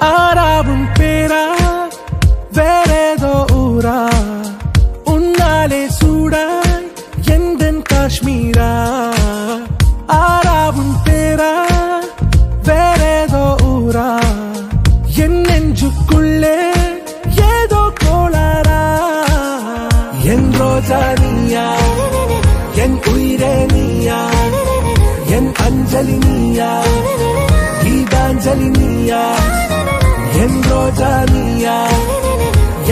ஆறாவும் பேரா வேறேதோ ஊரா உன்னாலே சூடாய் எந்தன் காஷ்மீரா ஆறாவும் பேரா வேறேதோ ஊரா என் நெஞ்சுக்குள்ளே ஏதோ கோளாரா என் ரோஜா நீயா என் உயிரே நீயா என் அஞ்சலி நீயா கீதாஞ்சலி நீயா என் ரோஜா நீயா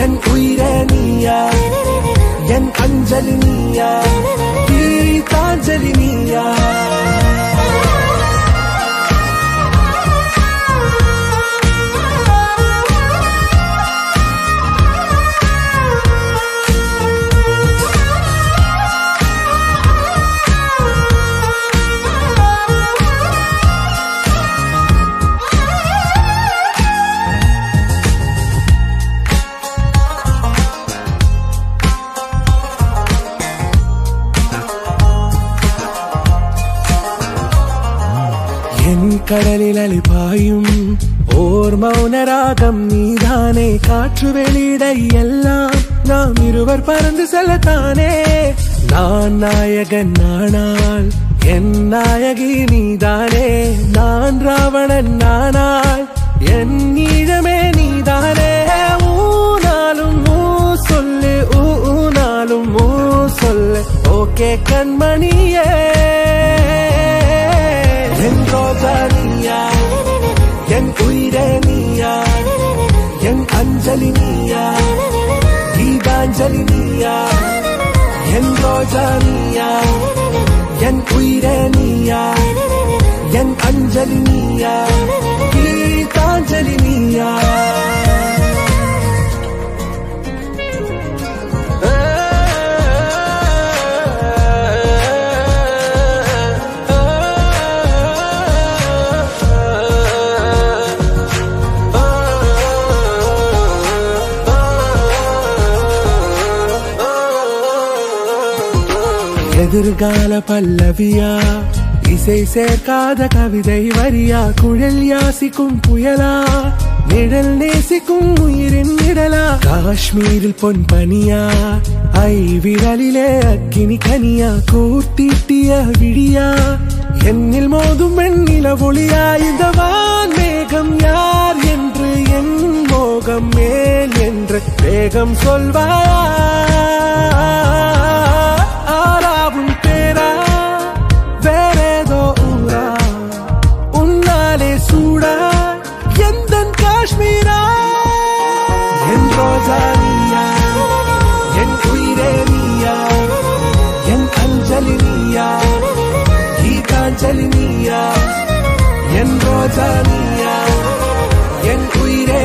என் உயிரே நீயா என் அஞ்சலி நீயா கீதாஞ்சலி நீயா கடலில் அலிபாயும் ஓர் மௌனராகம் நீதானே காற்று வெளியிட எல்லாம் நாம் இருவர் பறந்து செல்லத்தானே நான் நாயகன் நானால் என் நாயகி நீதானே நான் ராவணன் நானால் என் ஈழமே நீதானே ஊனாலும் ஊ சொல்லு ஊனாலும் ஊ சொல்லு ஓகே கண்மணியே என் ரோஜா நீயா என் உயிரே நீயா என் அஞ்சலி நீயா கீதாஞ்சலி நீயா என் ரோஜா நீயா என் உயிரே நீயா என் அஞ்சலி நீயா கீதாஞ்சலி நீயா எதிர்கால பல்லவியா இசை சேர்க்காத கவிதை வரியா குழல் யாசிக்கும் புயலா நிழல் நேசிக்கும் உயிரின் நிழலா காஷ்மீரில் பொன் பனியா ஐ விரலிலே அக்கினி கனியா கூட்டிட்டிய விழியா என்னில் மோதும் வெண்ணில ஒளியா இந்த வான் மேகம் யார் என்று என் மோகம் மேல் என்று வேகம் சொல்வாயா ஆறாவும் பேரா வேறேதோ ஊரா உன்னாலே சூடா எந்தன் காஷ்மீரா என் ரோஜா நீயா என் உயிரே நீயா என் அஞ்சலி நீயா கீதாஞ்சலி நீயா என் ரோஜா நீயா என் உயிரே